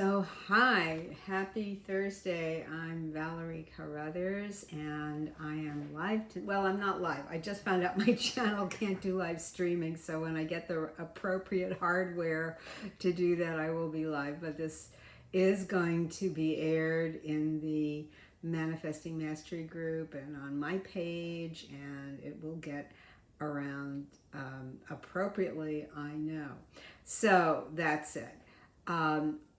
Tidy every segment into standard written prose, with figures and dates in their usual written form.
Hi, happy Thursday. I'm Valerie Carruthers and I am live. Well, I'm not live. I just found out my channel can't do live streaming, so when I get the appropriate hardware to do that, I will be live. But this is going to be aired in the Manifesting Mastery group and on my page, and it will get around appropriately, I know. So that's it.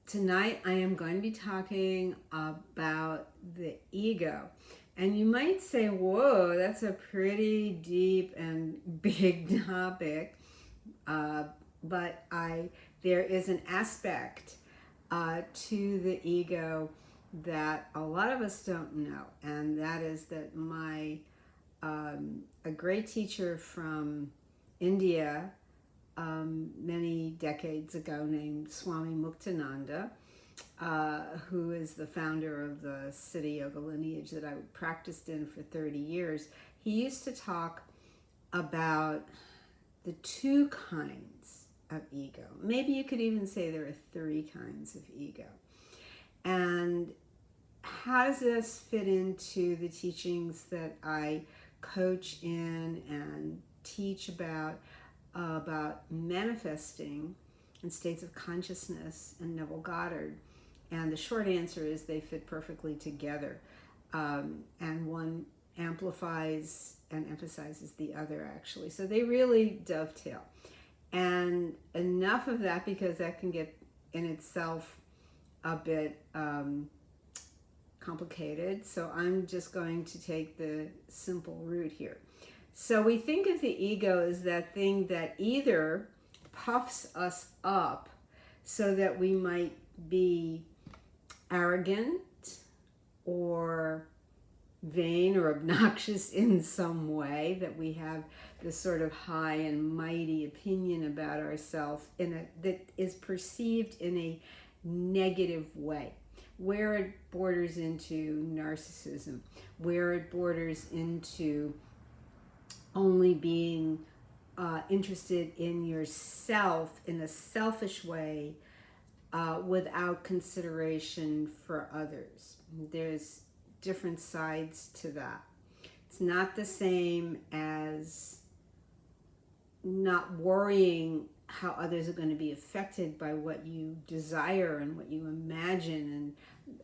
Tonight I am going to be talking about the ego. And you might say, whoa, that's a pretty deep and big topic. But there is an aspect to the ego that a lot of us don't know. And that is that a great teacher from India many decades ago named Swami Muktananda, who is the founder of the Siddha Yoga lineage that I practiced in for 30 years. He used to talk about the two kinds of ego. Maybe you could even say there are three kinds of ego. And how does this fit into the teachings that I coach in and teach about manifesting in states of consciousness and Neville Goddard? And the short answer is they fit perfectly together. And one amplifies and emphasizes the other, actually. So they really dovetail. And enough of that, because that can get in itself a bit complicated. So I'm just going to take the simple route here. So we think of the ego as that thing that either puffs us up so that we might be arrogant or vain or obnoxious in some way, that we have this sort of high and mighty opinion about ourselves that is perceived in a negative way, where it borders into narcissism, where it borders into only being interested in yourself in a selfish way, without consideration for others. There's different sides to that. It's not the same as not worrying how others are going to be affected by what you desire and what you imagine,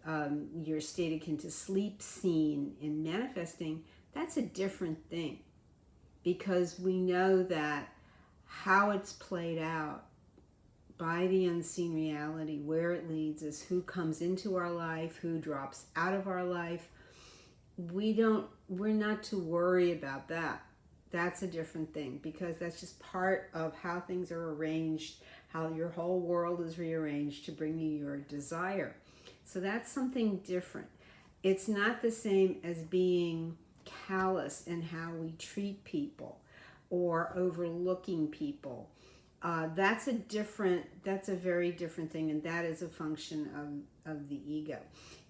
and your state akin to sleep scene in manifesting. That's a different thing, because we know that how it's played out by the unseen reality, where it leads us, who comes into our life, who drops out of our life, we're not to worry about that. That's a different thing, because that's just part of how things are arranged, how your whole world is rearranged to bring you your desire. So that's something different. It's not the same as being callous in how we treat people or overlooking people. That's a very different thing, and that is a function of the ego.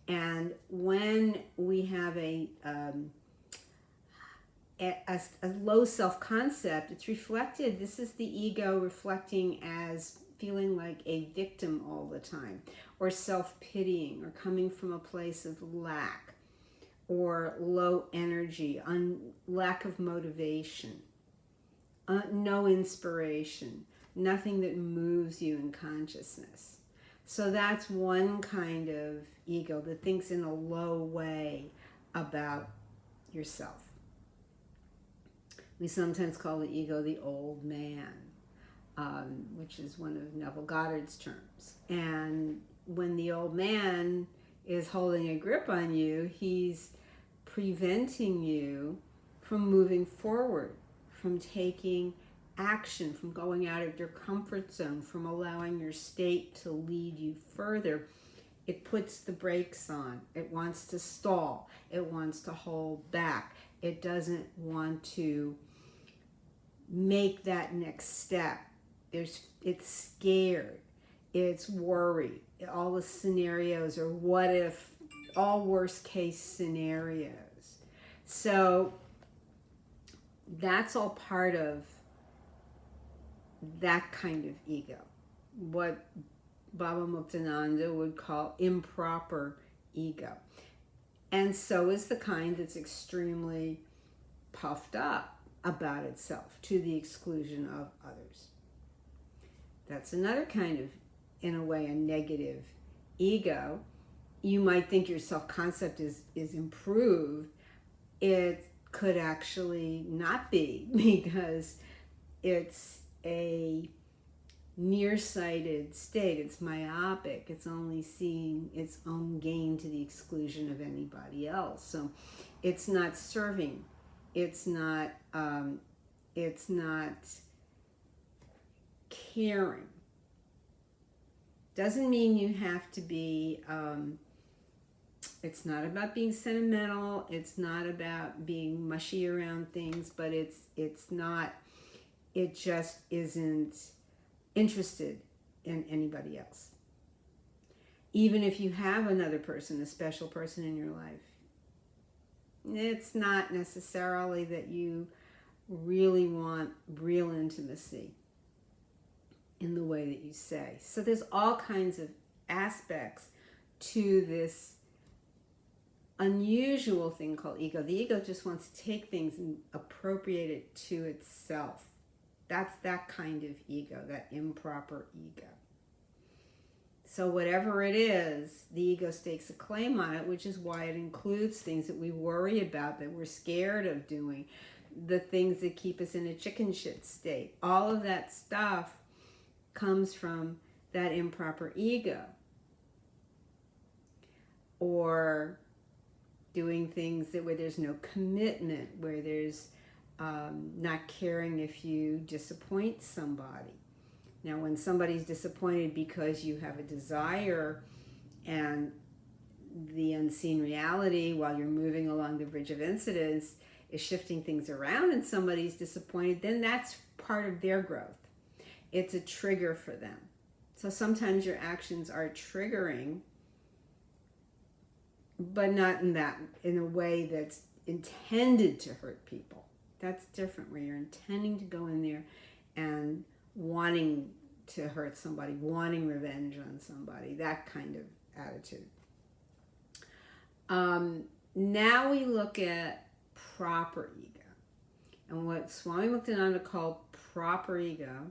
And when we have a low self-concept, it's reflected. This is the ego reflecting as feeling like a victim all the time, or self-pitying, or coming from a place of lack, or low energy, lack of motivation, no inspiration, nothing that moves you in consciousness. So that's one kind of ego that thinks in a low way about yourself. We sometimes call the ego the old man, which is one of Neville Goddard's terms. And when the old man is holding a grip on you, he's preventing you from moving forward, from taking action, from going out of your comfort zone, from allowing your state to lead you further. It puts the brakes on. It wants to stall. It wants to hold back. It doesn't want to make that next step. It's scared. It's worried. All the scenarios are what if, all worst case scenarios. So that's all part of that kind of ego. What Baba Muktananda would call improper ego. And so is the kind that's extremely puffed up about itself to the exclusion of others. That's another kind of, in a way, a negative ego. You might think your self-concept is improved. It could actually not be, because it's a nearsighted state. It's myopic. It's only seeing its own gain to the exclusion of anybody else. So it's not serving. It's not caring. Doesn't mean you have to be, it's not about being sentimental. It's not about being mushy around things, but it just isn't interested in anybody else. Even if you have another person, a special person in your life, it's not necessarily that you really want real intimacy in the way that you say. So there's all kinds of aspects to this unusual thing called ego. The ego just wants to take things and appropriate it to itself. That's that kind of ego, that improper ego. So whatever it is, the ego stakes a claim on it, which is why it includes things that we worry about, that we're scared of doing, the things that keep us in a chicken shit state. All of that stuff comes from that improper ego. Or doing things where there's no commitment, where there's not caring if you disappoint somebody. Now, when somebody's disappointed because you have a desire and the unseen reality while you're moving along the bridge of incidence is shifting things around and somebody's disappointed, then that's part of their growth. It's a trigger for them. So sometimes your actions are triggering, but not in a way that's intended to hurt people. That's different, where you're intending to go in there and wanting to hurt somebody, wanting revenge on somebody, that kind of attitude. Now we look at proper ego. And what Swami Muktananda called proper ego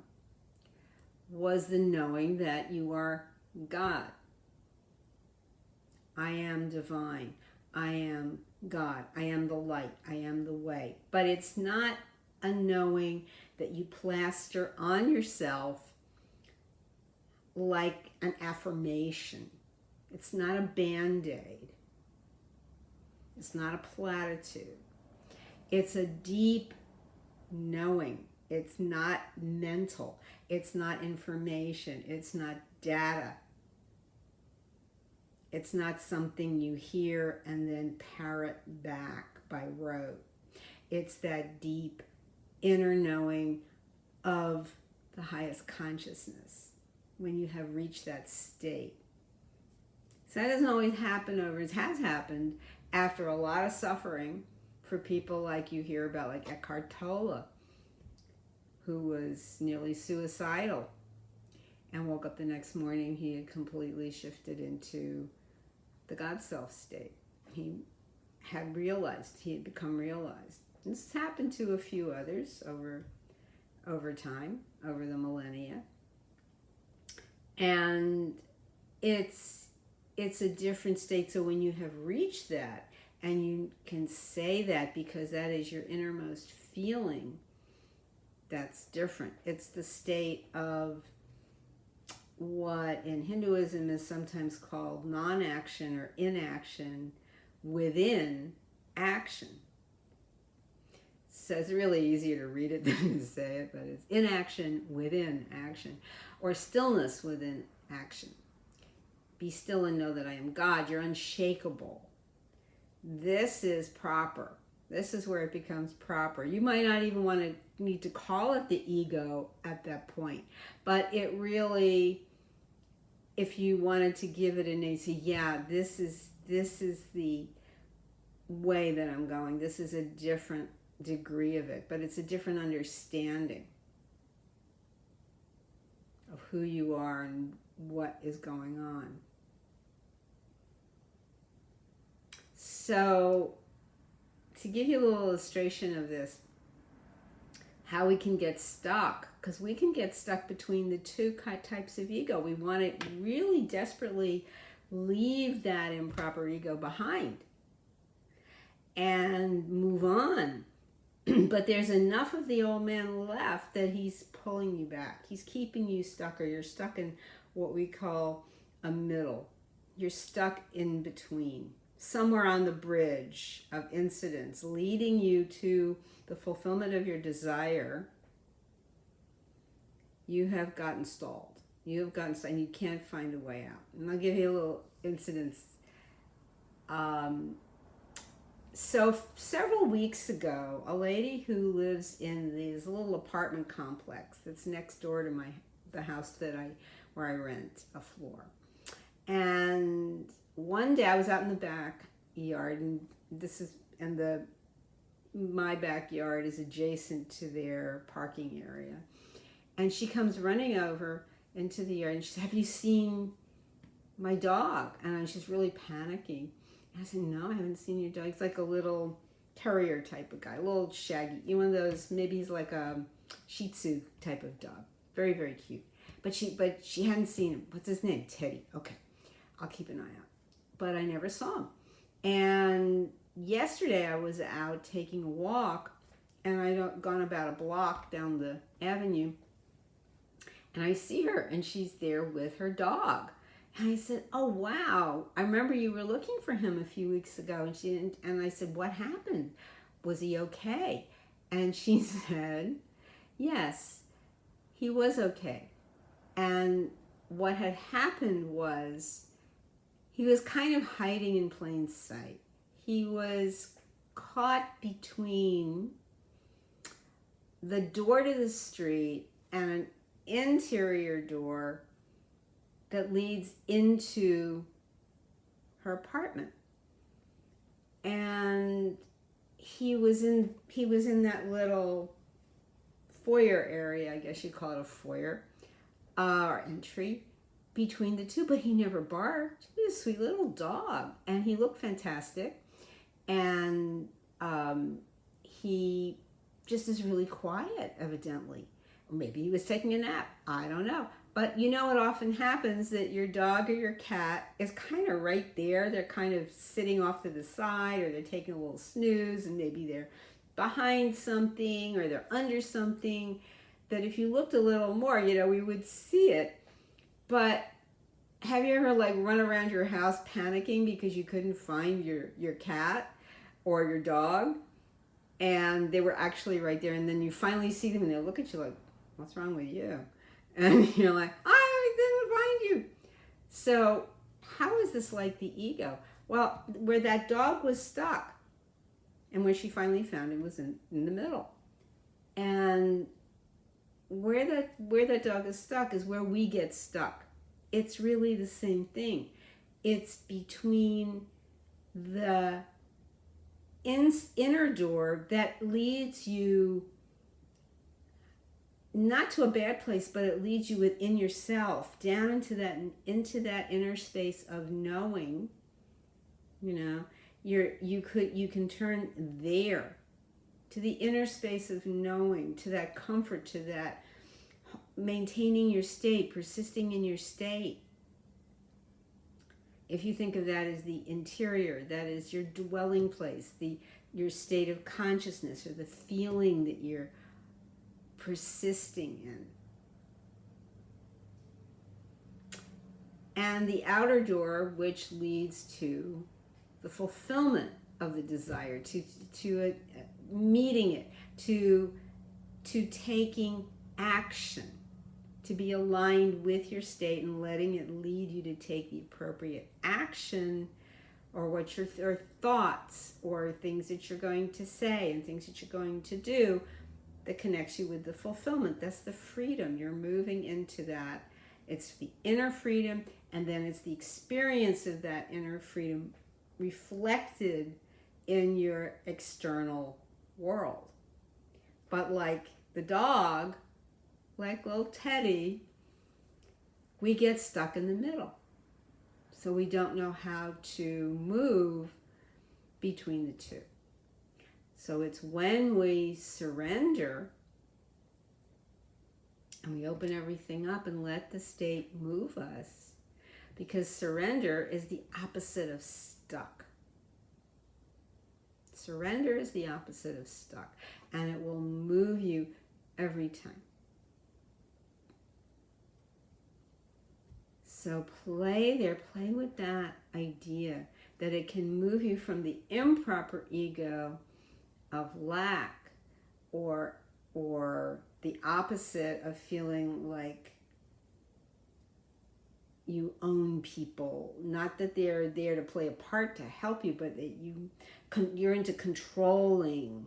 was the knowing that you are God. I am divine. I am God. I am the light. I am the way. But it's not a knowing that you plaster on yourself like an affirmation. It's not a Band-Aid. It's not a platitude. It's a deep knowing. It's not mental. It's not information. It's not data. It's not something you hear and then parrot back by rote. It's that deep inner knowing of the highest consciousness when you have reached that state. So that doesn't always happen it has happened after a lot of suffering for people like you hear about, like Eckhart Tolle, who was nearly suicidal and woke up the next morning. He had completely shifted into the God self state. He had realized, he had become realized. This has happened to a few others over time, over the millennia. And it's a different state. So when you have reached that, and you can say that because that is your innermost feeling, that's different. It's the state of what in Hinduism is sometimes called non-action or inaction within action. So it's really easier to read it than to say it, but it's inaction within action, or stillness within action. Be still and know that I am God. You're unshakable. This is proper. This is where it becomes proper. You might not even need to call it the ego at that point, but it really, if you wanted to give it a name, say, yeah, this is the way that I'm going. This is a different degree of it, but it's a different understanding of who you are and what is going on. So, to give you a little illustration of this, how we can get stuck, because we can get stuck between the two types of ego. We want to really desperately leave that improper ego behind and move on. But there's enough of the old man left that he's pulling you back. He's keeping you stuck, or you're stuck in what we call a middle. You're stuck in between, somewhere on the bridge of incidents leading you to the fulfillment of your desire. You have gotten stalled. You have gotten stuck and you can't find a way out. And I'll give you a little incidents. So several weeks ago, a lady who lives in this little apartment complex that's next door to the house where I rent a floor. And one day I was out in the backyard, and my backyard is adjacent to their parking area. And she comes running over into the yard and she said, "Have you seen my dog?" And she's really panicking. I said, "No, I haven't seen your dog." It's like a little terrier type of guy, a little shaggy. One of those, maybe he's like a Shih Tzu type of dog. Very, very cute. But she hadn't seen him. What's his name? Teddy. Okay, I'll keep an eye out. But I never saw him. And yesterday I was out taking a walk, and I'd gone about a block down the avenue, and I see her, and she's there with her dog. And I said, "Oh, wow. I remember you were looking for him a few weeks ago." And she didn't. And I said, "What happened? Was he okay?" And she said, "Yes, he was okay." And what had happened was he was kind of hiding in plain sight. He was caught between the door to the street and an interior door that leads into her apartment. And he was in that little foyer area, I guess you'd call it a foyer, or entry between the two, but he never barked. He was a sweet little dog, and he looked fantastic. And he just is really quiet, evidently. Or maybe he was taking a nap. I don't know. But you know, it often happens that your dog or your cat is kind of right there. They're kind of sitting off to the side, or they're taking a little snooze, and maybe they're behind something or they're under something, that if you looked a little more, we would see it. But have you ever run around your house panicking because you couldn't find your cat or your dog, and they were actually right there, and then you finally see them and they look at you like, "What's wrong with you?" And you're like, "I didn't find you." So how is this like the ego? Well, where that dog was stuck, and when she finally found him, was in the middle. And where that dog is stuck is where we get stuck. It's really the same thing. It's between the inner door that leads you not to a bad place, but it leads you within yourself, down into that inner space of knowing. You can turn there to the inner space of knowing, to that comfort, to that maintaining your state, persisting in your state. If you think of that as the interior, that is your dwelling place, your state of consciousness, or the feeling that you're persisting in. And the outer door, which leads to the fulfillment of the desire, to meeting it, to taking action, to be aligned with your state and letting it lead you to take the appropriate action, or what your thoughts or things that you're going to say and things that you're going to do that connects you with the fulfillment. That's the freedom. You're moving into that. It's the inner freedom, and then it's the experience of that inner freedom reflected in your external world. But like the dog, like little Teddy, we get stuck in the middle. So we don't know how to move between the two. So it's when we surrender and we open everything up and let the state move us, because surrender is the opposite of stuck. Surrender is the opposite of stuck, and it will move you every time. So play with that idea that it can move you from the improper ego of lack or the opposite of feeling like you own people. Not that they're there to play a part to help you, but that you're into controlling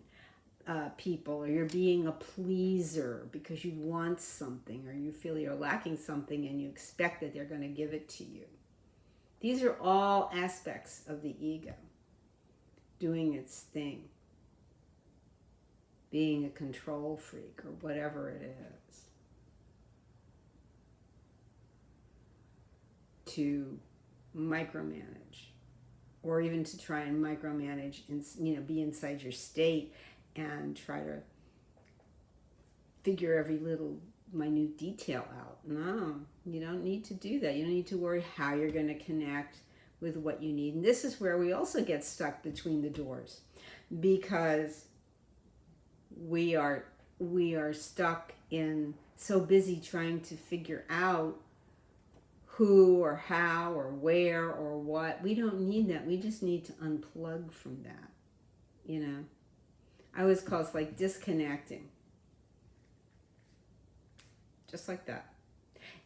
people, or you're being a pleaser because you want something, or you feel you're lacking something and you expect that they're going to give it to you. These are all aspects of the ego doing its thing, being a control freak or whatever it is, to micromanage, or even to try and micromanage and be inside your state and try to figure every little minute detail out. No, you don't need to do that. You don't need to worry how you're going to connect with what you need. And this is where we also get stuck between the doors, because we are stuck in so busy trying to figure out who or how or where or what. We don't need that. We just need to unplug from that. I always call it like disconnecting. Just like that.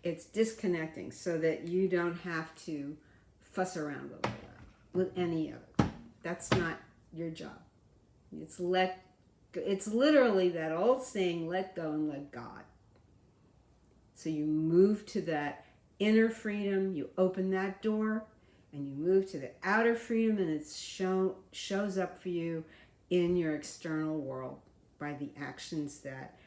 It's disconnecting so that you don't have to fuss around over that with any of it. That's not your job. It's literally that old saying, let go and let God. So you move to that inner freedom, you open that door, and you move to the outer freedom, and it shows up for you in your external world by the actions that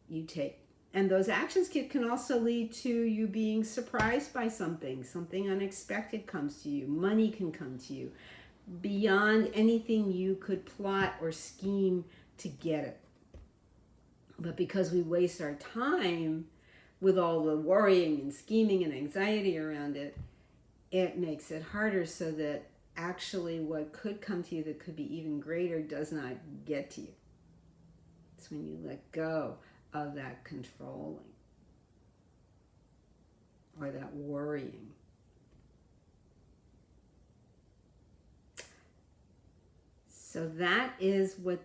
you take. And those actions can also lead to you being surprised by something. Something unexpected comes to you. Money can come to you beyond anything you could plot or scheme to get it. But because we waste our time with all the worrying and scheming and anxiety around it, it makes it harder, so that actually what could come to you that could be even greater does not get to you. It's when you let go of that controlling or that worrying. So that is what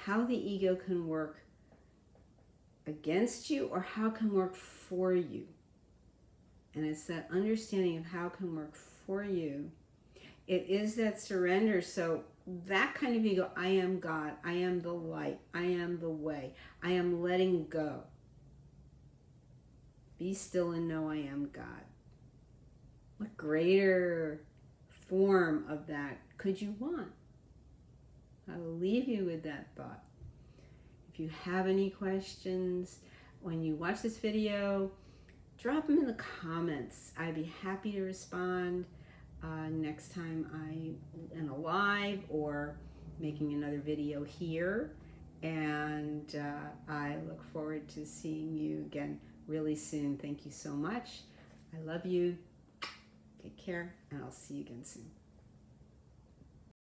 how the ego can work against you, or how it can work for you. And it's that understanding of how it can work for you. It is that surrender. So that kind of ego, I am God, I am the light, I am the way, I am letting go. Be still and know I am God. What greater form of that could you want? I will leave you with that thought. If you have any questions when you watch this video, drop them in the comments. I'd be happy to respond next time I am live or making another video here. And I look forward to seeing you again really soon. Thank you so much. I love you. Take care, and I'll see you again soon.